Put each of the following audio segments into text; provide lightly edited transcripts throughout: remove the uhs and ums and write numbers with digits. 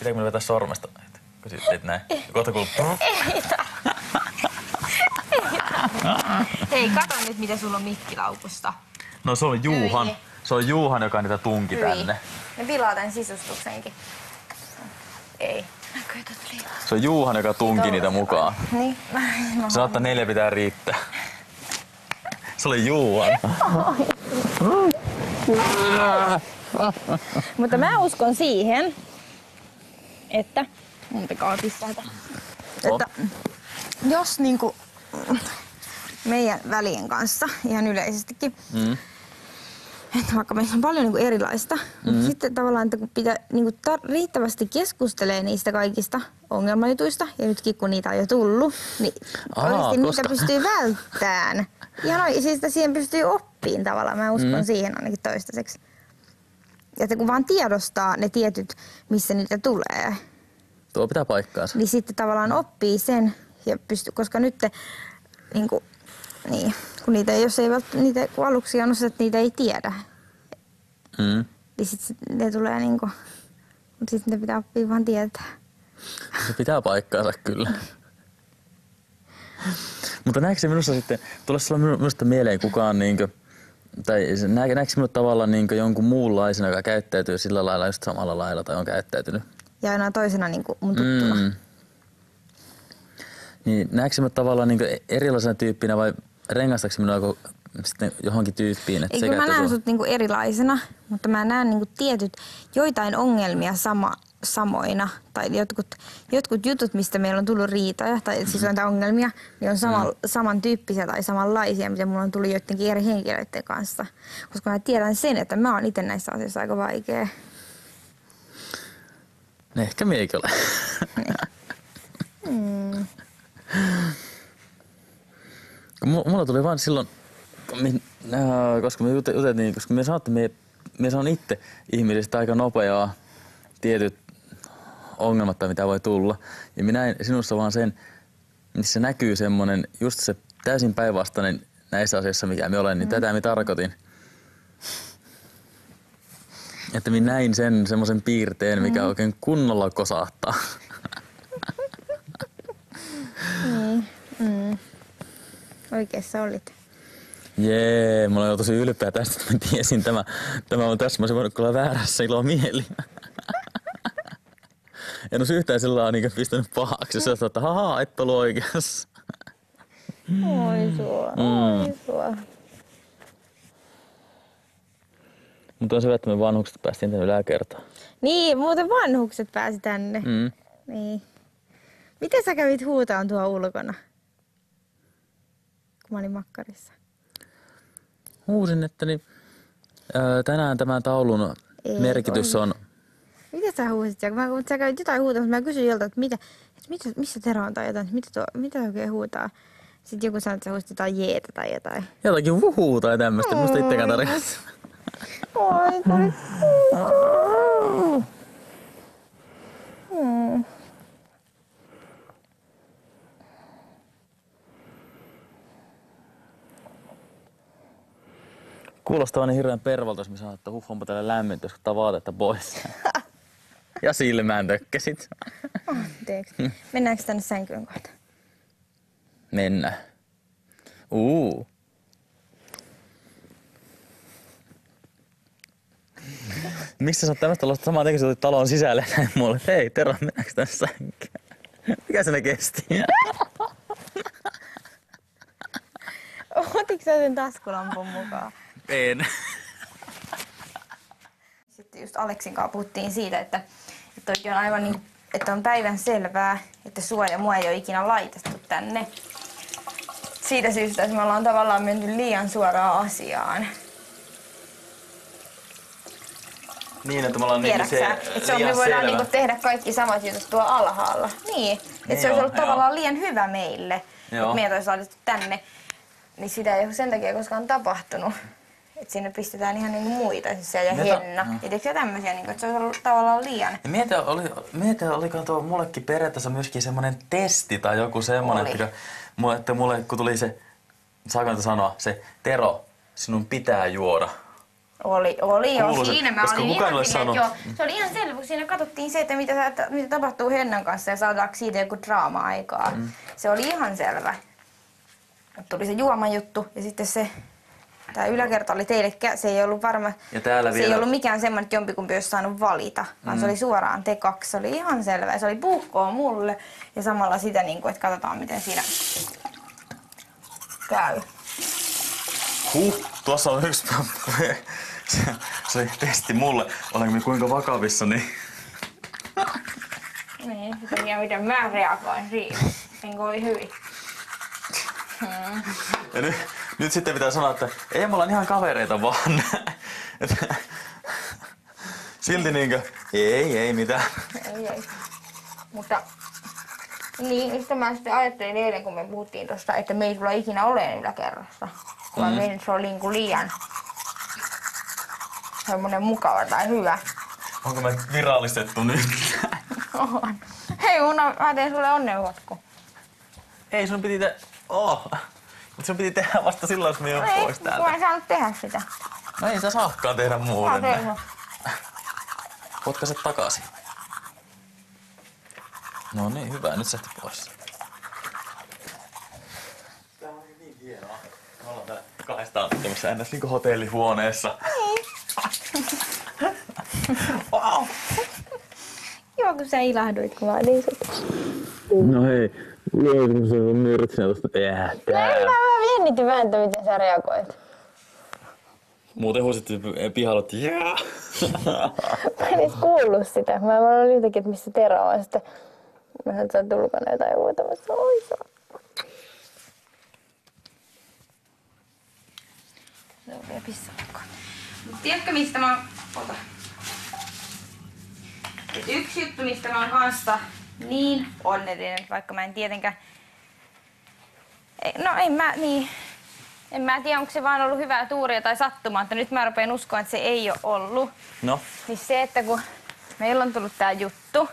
Pitääkö minä vetää sormesta? Kun sit teit näin. Kohta kuuluu. Hei, kato nyt mitä sulla on mikkilaukusta. No se on Juuhan. Se on Juuhan, joka niitä tunki tänne. Ne pilaa tän sisustuksenkin. Ei. Se on Juuhan, joka tunki niitä mukaan. Niin. Sä että 4 pitää riittää. Se oli Juuhan. Mutta mä uskon siihen, että että jos niinku meidän välien kanssa ihan yleisestikin, että vaikka meillä on paljon niinku erilaista, mutta sitten tavallaan, että kun pitää niinku riittävästi keskustelee niistä kaikista ongelmajutuista, ja nytkin kun niitä on jo tullut, niin oikeasti niitä pystyy välttämään. Ihan siis siihen pystyy oppiin tavallaan, mä uskon siihen ainakin toistaiseksi. Että kun vaan tiedostaa ne tietyt, missä niitä tulee. Tuo pitää paikkaansa. Niin sitten tavallaan oppii sen, ja koska nyt niinku, niin, kun niitä ei, jos ei niitä, kun aluksi on osa, että niitä ei tiedä. Niin sitten ne tulee niinku, mutta sitten ne pitää oppia vaan tietää. Se pitää paikkaansa kyllä. Mutta näetkö se minusta sitten, tulisi sulla minusta mieleen kukaan niinkö, tai näetkö minusta tavallaan niinkö jonkun muunlaisena, joka käyttäytyy sillä lailla just samalla lailla tai on käyttäytynyt? Ja aina toisena niinku mun tuttuna. Niin näetkö minut tavallaan niinku erilaisena tyyppinä vai rengastaako minua sitten johonkin tyyppiin? Että eikö mä näen sut niinku erilaisena, mutta mä näen niinku tietyt joitain ongelmia samoina. Tai jotkut jutut, mistä meillä on tullut riitoja tai siis on ongelmia, niin on samantyyppisiä tai samanlaisia, mitä mulla on tullut joidenkin eri henkilöiden kanssa. Koska mä tiedän sen, että mä oon itse näissä asioissa aika vaikea. Ehkä meikin ole. Mulla tuli vaan silloin, koska me juteltiin, koska me sanoin, että me sanon itse ihmisistä aika nopeaa tietyt ongelmat, mitä voi tulla. Ja minä näin sinussa vaan sen, missä näkyy semmoinen, just se täysin päinvastainen näissä asioissa, mikä me olen, niin tätä minä tarkoitin. Että minä näin sen semmoisen piirteen, mikä oikein kunnolla kosahtaa. Oikeassa olit. Jee, mä olen tosi ylpeä tästä, että mä tiesin tämä on tässä. Mä olisin voinut kyllä väärässä ilomieli. En olisi yhtään sillä lailla niin pistänyt pahaksi, jos että haha, et ollut oikeassa. Oi sua. Mutta on se, että me vanhukset päästiin tänne yläkertaan. Niin, muuten vanhukset pääsi tänne. Niin. Miten sä kävit huutaan tuo ulkona? Kun mä olin makkarissa. Huusin, että tänään tämän taulun merkitys on... Mitä sä huusit? Kun sä kävit jotain huutamassa, mä kysyin jolta, että missä Tero on tai jotain, mitä oikein huutaa? Sitten joku sanoi, että sä huusit jotain jeetä tai jotain. Jotakin vuhuu tai tämmöistä, musta itsekään tarjossa. Oi, Kuulostaa niin hirveän pervalta, jos mä sanon, että onpa täällä lämmintä, jos ottaa vaatetta pois. Ja silmään tökkäsit. Anteeksi. Mennäänkö tänne sänkyyn kohta? Mennään. Miksi sä oot tämmöstä olosta samaan tekin, sä otit talon sisälle näin mulle? Hei Tero, mennäänkö tänne sänkyyn? Mikä se ne kesti? Otitko sä sen taskulampun mukaan? En. Sitten just Aleksin kanssa puhuttiin siitä, että oikein on aivan niin, että on päivän selvää, että sua ja mua ei ole ikinä laitettu tänne. Siitä syystä, että me ollaan tavallaan menty liian suoraan asiaan. Niin, että me ollaan niin se että me voidaan niinku tehdä kaikki samat jutut tuo alhaalla. Niin, että se olisi ollut tavallaan liian hyvä meille, että meidät olisi laitettu tänne. Niin sitä ei ole sen takia koskaan tapahtunut. Että sinne pistetään ihan niinku muita, siis ja Henna. Ja tämmöisiä, niinku, että se olisi ollut tavallaan liian. Mietin, oliko tuo mullekin periaatteessa myöskin semmoinen testi tai joku semmoinen, että mulle kun tuli se, saako sanoa, se Tero, sinun pitää juoda. Oli jo Kuuluu se, siinä. Mä koska olin kukaan ihan olisi silleen, sanonut. että joo, se oli ihan selvä, kun siinä katsottiin se, että mitä tapahtuu Hennan kanssa ja saadaanko siitä joku draama-aikaa. Se oli ihan selvä. Tuli se juomajuttu ja sitten tämä yläkerta oli teille, se ei ollut varma, Ja täällä se vielä... ei ollut mikään semmoinen, että jompikumpi olisi saanut valita, vaan se oli suoraan te kaksi. Se oli ihan selvä ja se oli puukkoa mulle ja samalla sitä, että katsotaan miten siinä käy. Tuossa on yksi... se oli testi mulle. Olenko minä kuinka vakavissani? Niin, se takia miten mä reagoin siinä. Niin oli hyvin. Ja nyt sitten pitää sanoa, että ei me ollaan ihan kavereita vaan. Silti niinkö, ei mitään. Ei. Mutta niin, sitten mä sitten ajattelin eilen, kun me puhuttiin tosta, että me ei tulla ikinä olemaan yläkerrassa. Vaan meidän se oli niinku liian semmonen mukava tai hyvä. Onko me virallistettu nyt? On. Hei Uno, mä teen sulle onnenhuotku. Ei, sun piti Mutta sun piti tehdä vasta silloin, jos me on pois Kun täältä. en saanut tehdä sitä. No ei sä saakaan tehdä Mä muuten. tein. Potkaset takaisin. No niin, hyvä. Nyt sä ehti pois. Tää on niin hienoa. Me ollaan täällä kahdestaan tämmössä ennäs niinku hotellihuoneessa. Wow. Joo, kun sä ilahduit, kun mä olin sut. No hei, kun se on myyrit sinä tosta. Mä jännitin vähän, että miten sä reagoit. Muuten huusit pihalla, että jää. Mä en edes kuullut sitä. Mä olin yhtäkkiä, että missä Tero on. Sitten mä sanoin, että sä oot ulkona jotain huutamassa. Oi saa. Se on vielä pissaukko. Mut tiedätkö mistä mä ota? Et yksi juttu, mistä mä oon kanssa niin onnellinen, vaikka mä en tietenkään... En mä tiedä, onko se vaan ollut hyvää tuuria tai sattumaa, että nyt mä rupean uskoa, että se ei ole ollut. No. Niin se, että kun meillä on tullut tää juttu,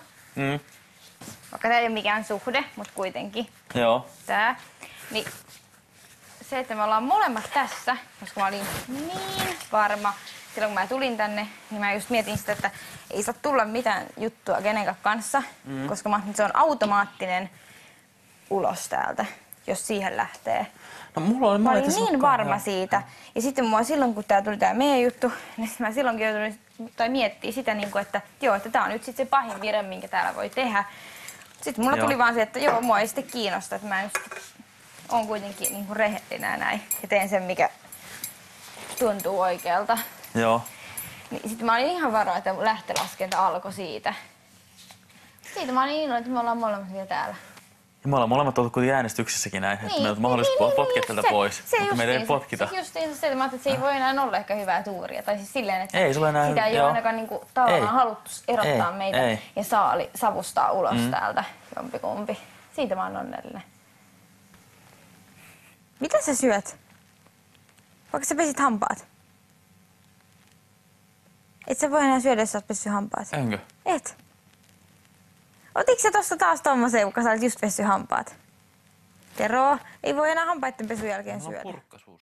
vaikka tää ei ole mikään suhde, mutta kuitenkin Joo. tää, niin se, että me ollaan molemmat tässä, koska mä olin niin varma, silloin kun mä tulin tänne, niin mä just mietin sitä, että ei saa tulla mitään juttua kenenkään kanssa, koska mä ajattelin, että se on automaattinen ulos täältä, jos siihen lähtee. No mulla oli... Mä olin niin varma siitä. Ja sitten mua silloin, kun tää tuli tää meidän juttu, niin mä silloinkin joutuin miettimään sitä, että joo, että tää on nyt sitten se pahin vire, minkä täällä voi tehdä. Sitten mulla tuli vaan se, että joo, mua ei sitten kiinnosta, että mä just on kuitenkin niin kuin rehellinen ja näin. Ja teen sen, mikä tuntuu oikealta. Joo. Niin sitten mä olin ihan varma, että mun lähtölaskenta alkoi siitä. Siitä mä olin iloinen, että me ollaan molemmat vielä täällä. Ja me ollaan molemmat oltu kuitenkin äänestyksessäkin näin, että meillä on mahdollisuus potkia tältä pois, mutta meitä ei potkita. Se justiinsa se, että mä ajattelin, että se ei voi enää olla ehkä hyvää tuuria. Tai siis silleen, että Ei, sulla enää, sitä ei joo. ole ainakaan niinku tavallaan haluttu erottaa Ei, meitä ei. ja savustaa ulos täältä jompikumpi. Siitä mä oon onnellinen. Mitä sä syöt? Vaikka sä pesit hampaat? Et sä voi enää syödä, jos sä oot pessyt hampaat. Enkö? Et. Otitko sä tosta taas tommosen, kun sä olit just pessy hampaat? Tero, ei voi enää hampaitten pesun jälkeen syödä. Purkka suussa.